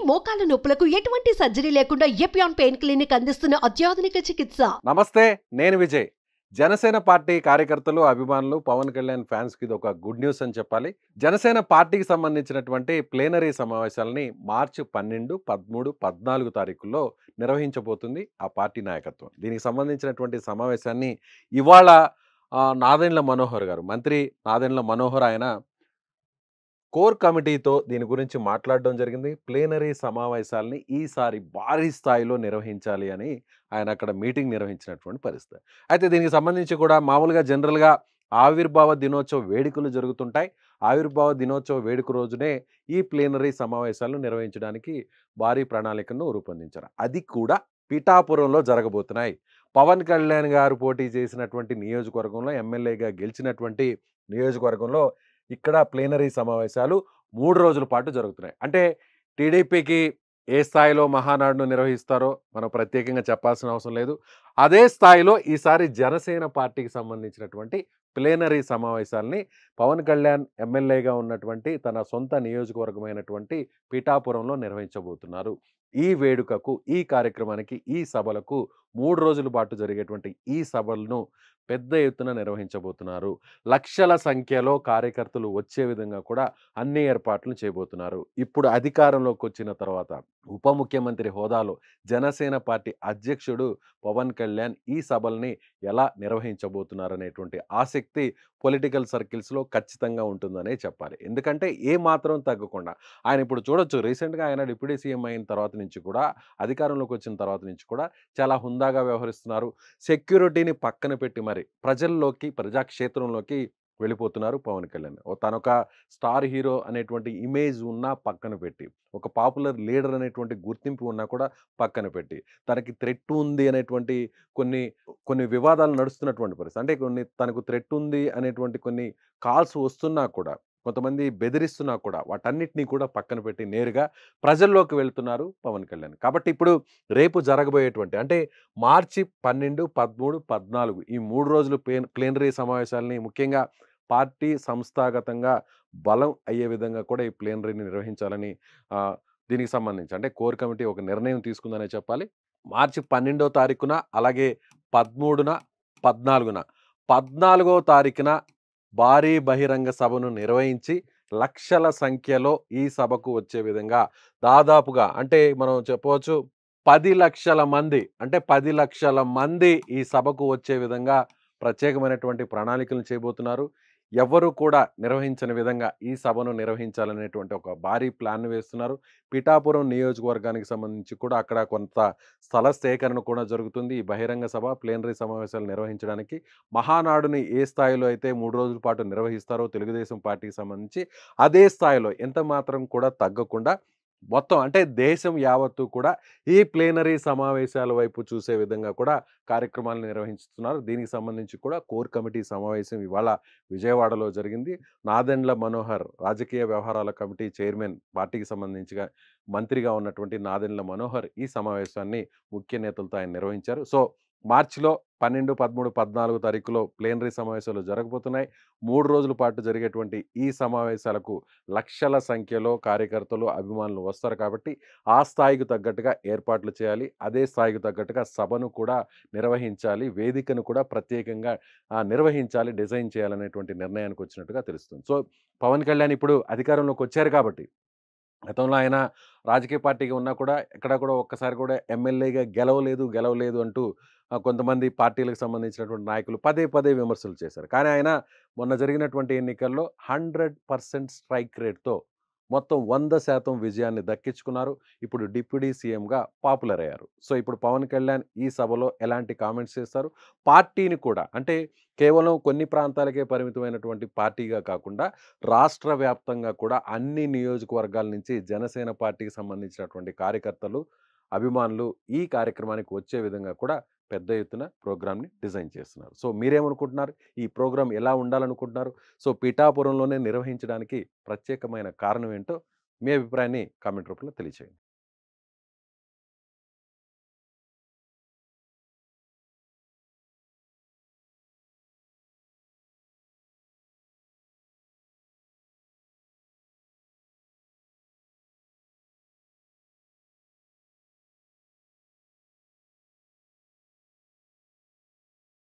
మోకాల నొప్పులకు ఎటువంటి సర్జరీ లేకుండా ఎపియాన్ పెయిన్ క్లినిక్ అందిస్తున్న అత్యాధునిక చికిత్స. నమస్తే, నేను విజయ్. జనసేన పార్టీ కార్యకర్తలు, అభిమానులు, పవన్ కళ్యాణ్ ఫ్యాన్స్కి ఇది ఒక గుడ్ న్యూస్ అని చెప్పాలి. జనసేన పార్టీకి సంబంధించినటువంటి ప్లేనరీ సమావేశాలని మార్చి 12, 13, 14 తారీఖుల్లో నిర్వహించబోతుంది ఆ పార్టీ నాయకత్వం. దీనికి సంబంధించినటువంటి సమావేశాన్ని ఇవాళ నాదెండ్ల మనోహర్ గారు, మంత్రి నాదెండ్ల మనోహర్, ఆయన కోర్ కమిటీతో దీని గురించి మాట్లాడడం జరిగింది. ప్లేనరీ సమావేశాలని ఈసారి భారీ స్థాయిలో నిర్వహించాలి అని ఆయన అక్కడ మీటింగ్ నిర్వహించినటువంటి పరిస్థితి. అయితే దీనికి సంబంధించి కూడా మామూలుగా జనరల్గా ఆవిర్భావ దినోత్సవ వేడుకలు జరుగుతుంటాయి. ఆవిర్భావ దినోత్సవ వేడుక రోజునే ఈ ప్లేనరీ సమావేశాలను నిర్వహించడానికి భారీ ప్రణాళికను రూపొందించారు. అది కూడా పిఠాపురంలో జరగబోతున్నాయి. పవన్ కళ్యాణ్ గారు పోటీ చేసినటువంటి నియోజకవర్గంలో, ఎమ్మెల్యేగా గెలిచినటువంటి నియోజకవర్గంలో ఇక్కడ ప్లేనరీ సమావేశాలు 3 రోజుల పాటు జరుగుతున్నాయి. అంటే టీడీపీకి ఏ స్థాయిలో మహానాడును నిర్వహిస్తారో మనం ప్రత్యేకంగా చెప్పాల్సిన అవసరం లేదు. అదే స్థాయిలో ఈసారి జనసేన పార్టీకి సంబంధించినటువంటి ప్లేనరీ సమావేశాలని పవన్ కళ్యాణ్ ఎమ్మెల్యేగా ఉన్నటువంటి తన సొంత నియోజకవర్గమైనటువంటి పిఠాపురంలో నిర్వహించబోతున్నారు. ఈ వేడుకకు, ఈ కార్యక్రమానికి, ఈ సభలకు 3 రోజుల పాటు జరిగేటువంటి ఈ సభలను పెద్ద ఎత్తున నిర్వహించబోతున్నారు. లక్షల సంఖ్యలో కార్యకర్తలు వచ్చే విధంగా కూడా అన్ని ఏర్పాట్లు చేయబోతున్నారు. ఇప్పుడు అధికారంలోకి వచ్చిన తర్వాత ఉప ముఖ్యమంత్రి హోదాలో జనసేన పార్టీ అధ్యక్షుడు పవన్ కళ్యాణ్ ఈ సభల్ని ఎలా నిర్వహించబోతున్నారు అనేటువంటి ఆసక్తి పొలిటికల్ సర్కిల్స్లో ఖచ్చితంగా ఉంటుందనే చెప్పాలి. ఎందుకంటే ఏ మాత్రం తగ్గకుండా ఆయన ఇప్పుడు చూడొచ్చు, రీసెంట్గా ఆయన డిప్యూటీ సీఎం అయిన తర్వాత నుంచి కూడా, అధికారంలోకి వచ్చిన తర్వాత నుంచి కూడా చాలా హుందాగా వ్యవహరిస్తున్నారు. సెక్యూరిటీని పక్కన పెట్టి మరి ప్రజల్లోకి, ప్రజాక్షేత్రంలోకి వెళ్ళిపోతున్నారు పవన్ కళ్యాణ్. తనొక స్టార్ హీరో అనేటువంటి ఇమేజ్ ఉన్నా పక్కన పెట్టి, ఒక పాపులర్ లీడర్ అనేటువంటి గుర్తింపు ఉన్నా కూడా పక్కన పెట్టి, తనకి థ్రెట్ ఉంది అనేటువంటి కొన్ని వివాదాలు నడుస్తున్నటువంటి పరిస్థితి. అంటే తనకు థ్రెట్ ఉంది అనేటువంటి కొన్ని కాల్స్ వస్తున్నా కూడా, కొంతమంది బెదిరిస్తున్నా కూడా వాటన్నిటినీ కూడా పక్కన పెట్టి నేరుగా ప్రజల్లోకి వెళ్తున్నారు పవన్ కళ్యాణ్. కాబట్టి ఇప్పుడు రేపు జరగబోయేటువంటి, అంటే మార్చి 12, 13, 14 ఈ 3 రోజులు ప్లేనరీ సమావేశాలని ముఖ్యంగా పార్టీ సంస్థాగతంగా బలం అయ్యే విధంగా కూడా ఈ ప్లేనరీని నిర్వహించాలని దీనికి సంబంధించి అంటే కోర్ కమిటీ ఒక నిర్ణయం తీసుకుందనే చెప్పాలి. మార్చి 12వ తారీఖున, అలాగే 13న, 14న, 14వ తారీఖున భారీ బహిరంగ సభను నిర్వహించి లక్షల సంఖ్యలో ఈ సభకు వచ్చే విధంగా దాదాపుగా, అంటే మనం చెప్పవచ్చు 10 లక్షల మంది, అంటే 10 లక్షల మంది ఈ సభకు వచ్చే విధంగా ప్రత్యేకమైనటువంటి ప్రణాళికలు చేయబోతున్నారు. ఎవరు కూడా నిర్వహించని విధంగా ఈ సభను నిర్వహించాలనేటువంటి ఒక భారీ ప్లాన్ వేస్తున్నారు. పిఠాపురం నియోజకవర్గానికి సంబంధించి కూడా అక్కడ కొంత స్థల సేకరణ కూడా జరుగుతుంది. ఈ బహిరంగ సభ, ప్లేనరీ సమావేశాలు నిర్వహించడానికి మహానాడుని ఏ స్థాయిలో అయితే 3 రోజుల పాటు నిర్వహిస్తారో తెలుగుదేశం పార్టీకి సంబంధించి, అదే స్థాయిలో ఎంత మాత్రం కూడా తగ్గకుండా మొత్తం, అంటే దేశం యావత్తు కూడా ఈ ప్లేనరీ సమావేశాల వైపు చూసే విధంగా కూడా కార్యక్రమాలు నిర్వహిస్తున్నారు. దీనికి సంబంధించి కూడా కోర్ కమిటీ సమావేశం ఇవాళ విజయవాడలో జరిగింది. నాదెండ్ల మనోహర్, రాజకీయ వ్యవహారాల కమిటీ చైర్మన్, పార్టీకి సంబంధించిగా మంత్రిగా ఉన్నటువంటి నాదెండ్ల మనోహర్ ఈ సమావేశాన్ని ముఖ్య నేతలతో ఆయన నిర్వహించారు. సో మార్చిలో 12, 13, 14 తారీఖులో ప్లేనరీ సమావేశాలు జరగబోతున్నాయి. 3 రోజుల పాటు జరిగేటువంటి ఈ సమావేశాలకు లక్షల సంఖ్యలో కార్యకర్తలు, అభిమానులు వస్తారు. కాబట్టి ఆ స్థాయికి తగ్గట్టుగా ఏర్పాట్లు చేయాలి. అదే స్థాయికి తగ్గట్టుగా సభను కూడా నిర్వహించాలి. వేదికను కూడా ప్రత్యేకంగా నిర్వహించాలి, డిజైన్ చేయాలనేటువంటి నిర్ణయానికి వచ్చినట్టుగా తెలుస్తుంది. సో పవన్ కళ్యాణ్ ఇప్పుడు అధికారంలోకి వచ్చారు కాబట్టి, గతంలో ఆయన రాజకీయ పార్టీగా ఉన్నా కూడా ఎక్కడ కూడా ఒక్కసారి కూడా ఎమ్మెల్యేగా గెలవలేదు అంటూ కొంతమంది పార్టీలకు సంబంధించినటువంటి నాయకులు పదే పదే విమర్శలు చేశారు. కానీ ఆయన మొన్న జరిగినటువంటి ఎన్నికల్లో 100% స్ట్రైక్ రేట్తో మొత్తం 100% విజయాన్ని దక్కించుకున్నారు. ఇప్పుడు డిప్యూటీ సీఎంగా పాపులర్ అయ్యారు. సో ఇప్పుడు పవన్ కళ్యాణ్ ఈ సభలో ఎలాంటి కామెంట్స్ చేస్తారు, పార్టీని కూడా, అంటే కేవలం కొన్ని ప్రాంతాలకే పరిమితమైనటువంటి పార్టీగా కాకుండా రాష్ట్ర వ్యాప్తంగా కూడా అన్ని నియోజకవర్గాల నుంచి జనసేన పార్టీకి సంబంధించినటువంటి కార్యకర్తలు, అభిమానులు ఈ కార్యక్రమానికి వచ్చే విధంగా కూడా పెద్ద ఎత్తున ప్రోగ్రామ్ని డిజైన్ చేస్తున్నారు. సో మీరేమనుకుంటున్నారు? ఈ ప్రోగ్రాం ఎలా ఉండాలనుకుంటున్నారు? సో పిఠాపురంలోనే నిర్వహించడానికి ప్రత్యేకమైన కారణం ఏంటో మీ అభిప్రాయాన్ని కామెంట్ రూపంలో తెలియచేయండి.